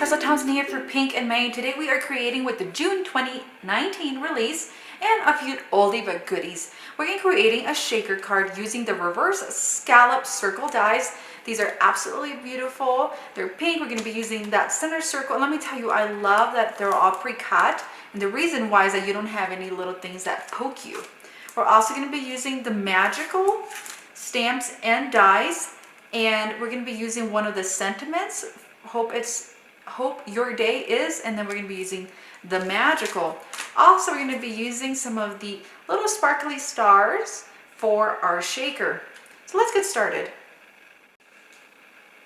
Drizzle Thompson here for Pink and May. Today we are creating with the June 2019 release and a few oldie but goodies. We're going to be creating a shaker card using the reverse scallop circle dies. These are absolutely beautiful. They're pink. We're going to be using that center circle. And let me tell you, I love that they're all pre-cut. And the reason why is that you don't have any little things that poke you. We're also going to be using the magical stamps and dies. And we're going to be using one of the sentiments. Hope your day is, and then we're going to be using the magical. Also, we're going to be using some of the little sparkly stars for our shaker. So let's get started.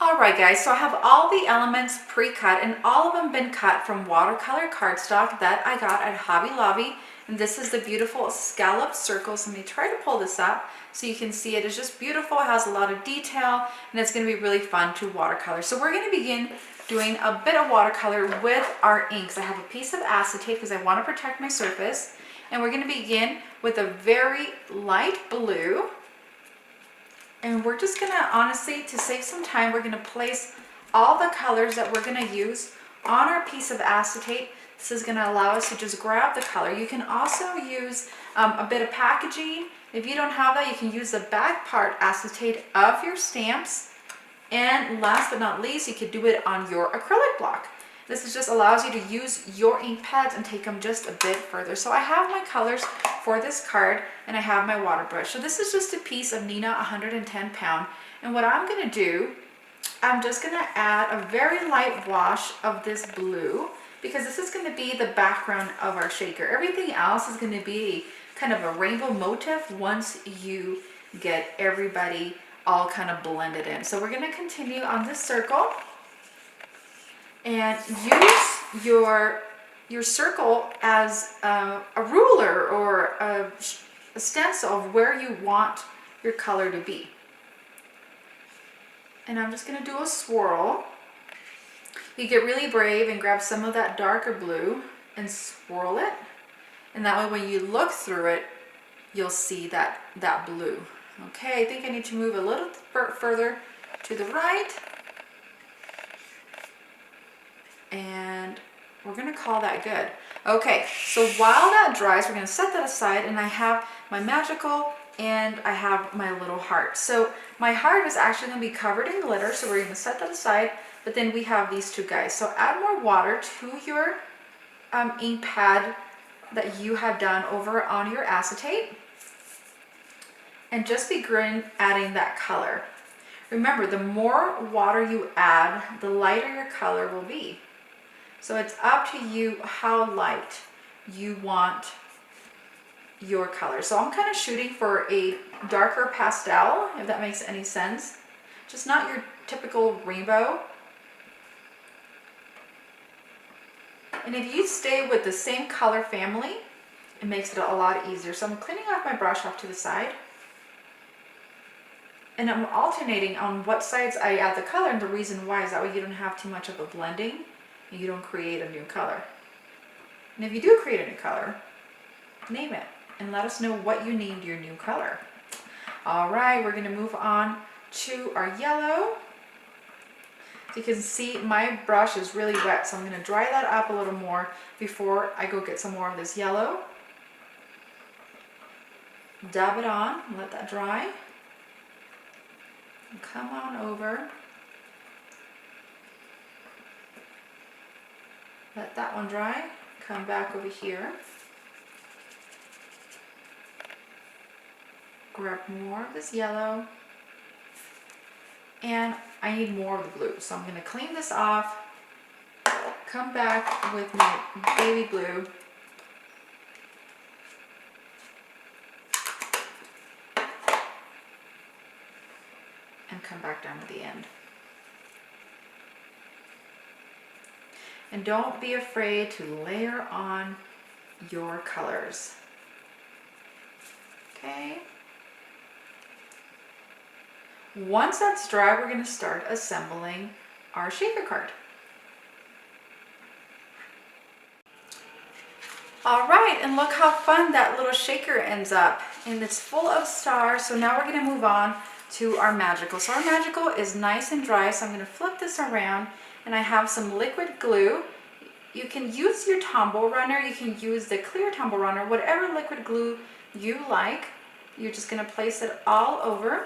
Alright guys, so I have all the elements pre-cut and all of them been cut from watercolor cardstock that I got at Hobby Lobby. And this is the beautiful scallop circles. Let me try to pull this up so you can see it. It's just beautiful. It has a lot of detail and it's going to be really fun to watercolor. So we're going to begin doing a bit of watercolor with our inks. I have a piece of acetate because I want to protect my surface. And we're going to begin with a very light blue. And we're just going to, honestly, to save some time, we're going to place all the colors that we're going to use on our piece of acetate. This is going to allow us to just grab the color. You can also use a bit of packaging. If you don't have that, you can use the back part acetate of your stamps. And last but not least, you could do it on your acrylic block. This just allows you to use your ink pads and take them just a bit further. So I have my colors for this card and I have my water brush. So this is just a piece of Nina 110 pound. And what I'm going to do, I'm just going to add a very light wash of this blue because this is going to be the background of our shaker. Everything else is going to be kind of a rainbow motif once you get everybody all kind of blended in. So we're going to continue on this circle and use your circle as a ruler or a stencil of where you want your color to be. And I'm just going to do a swirl. You get really brave and grab some of that darker blue and swirl it. And that way when you look through it, you'll see that blue. Okay, I think I need to move a little further to the right. And we're going to call that good. Okay, so while that dries, we're going to set that aside, and I have my magical and I have my little heart. So my heart is actually going to be covered in glitter, so we're going to set that aside, but then we have these two guys. So add more water to your ink pad that you have done over on your acetate. And just begin adding that color. Remember, the more water you add, the lighter your color will be. So it's up to you how light you want your color. So I'm kind of shooting for a darker pastel, if that makes any sense. Just not your typical rainbow. And if you stay with the same color family, it makes it a lot easier. So I'm cleaning off my brush off to the side. And I'm alternating on what sides I add the color, and the reason why is that way you don't have too much of a blending and you don't create a new color. And if you do create a new color, name it and let us know what you named your new color. All right, we're going to move on to our yellow. So you can see my brush is really wet, so I'm going to dry that up a little more before I go get some more of this yellow. Dab it on, let that dry. Come on over. Let that one dry. Come back over here. Grab more of this yellow. And I need more of the blue. So I'm going to clean this off. Come back with my baby blue. And come back down to the end. And don't be afraid to layer on your colors. Okay. Once that's dry, we're going to start assembling our shaker card. All right, and look how fun that little shaker ends up. And it's full of stars. So now we're going to move on to our magical. So our magical is nice and dry, so I'm going to flip this around and I have some liquid glue. You can use your tumble runner, you can use the clear tumble runner, whatever liquid glue you like. You're just gonna place it all over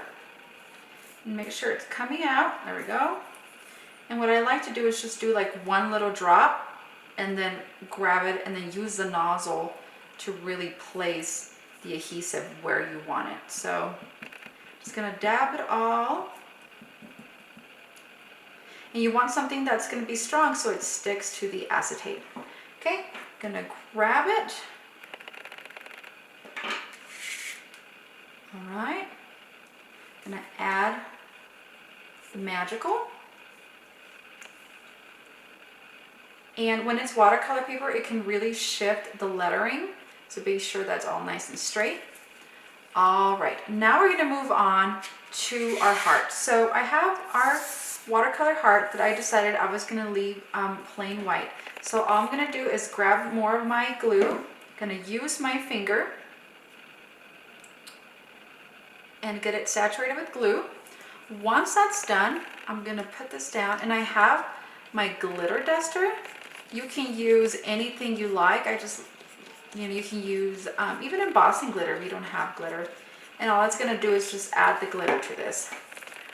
and make sure it's coming out. There we go. And what I like to do is just do like one little drop and then grab it and then use the nozzle to really place the adhesive where you want it. So just gonna dab it all. And you want something that's gonna be strong so it sticks to the acetate. Okay, gonna grab it. All right, gonna add the magical. And when it's watercolor paper, it can really shift the lettering. So be sure that's all nice and straight. All right, now we're gonna move on to our heart. So I have our watercolor heart that I decided I was gonna leave plain white. So all I'm gonna do is grab more of my glue, gonna use my finger and get it saturated with glue. Once that's done, I'm gonna put this down, and I have my glitter duster. You can use anything you like. You can use even embossing glitter if you don't have glitter. And all it's gonna do is just add the glitter to this.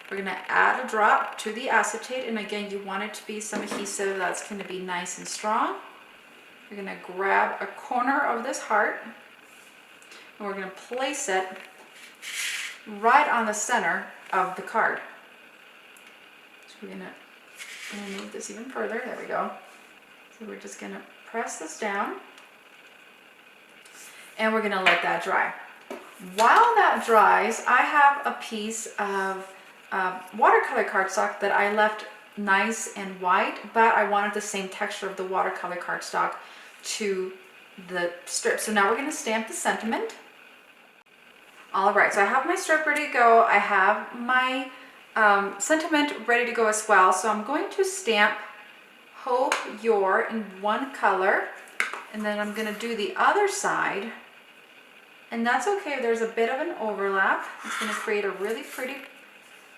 We're gonna add a drop to the acetate, and again, you want it to be some adhesive that's gonna be nice and strong. We're gonna grab a corner of this heart, and we're gonna place it right on the center of the card. So we're gonna move this even further. There we go. So we're just gonna press this down, and we're gonna let that dry. While that dries, I have a piece of watercolor cardstock that I left nice and white, but I wanted the same texture of the watercolor cardstock to the strip. So now we're gonna stamp the sentiment. All right, so I have my strip ready to go. I have my sentiment ready to go as well. So I'm going to stamp Hope You're in one color, and then I'm gonna do the other side. And that's okay if there's a bit of an overlap. It's gonna create a really pretty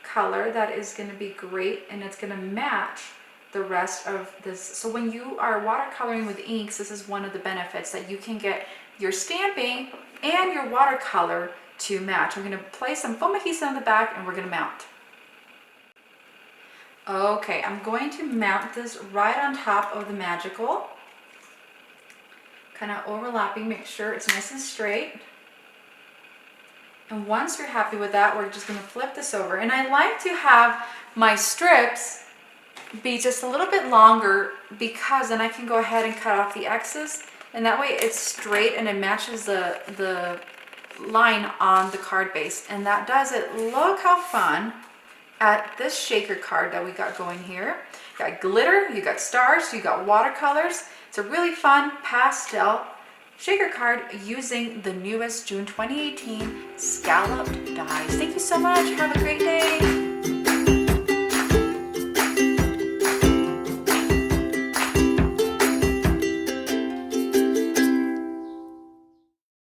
color that is gonna be great, and it's gonna match the rest of this. So when you are watercoloring with inks, this is one of the benefits, that you can get your stamping and your watercolor to match. I'm gonna place some foam adhesive on the back, and we're gonna mount. Okay, I'm going to mount this right on top of the magical, kind of overlapping, make sure it's nice and straight. And once you're happy with that, we're just gonna flip this over. And I like to have my strips be just a little bit longer, because then I can go ahead and cut off the excess, and that way it's straight and it matches the line on the card base, and that does it. Look how fun at this shaker card that we got going here. You got glitter, you got stars, you got watercolors. It's a really fun pastel shaker card using the newest June 2018 Scallop Dies. Thank you so much. Have a great day.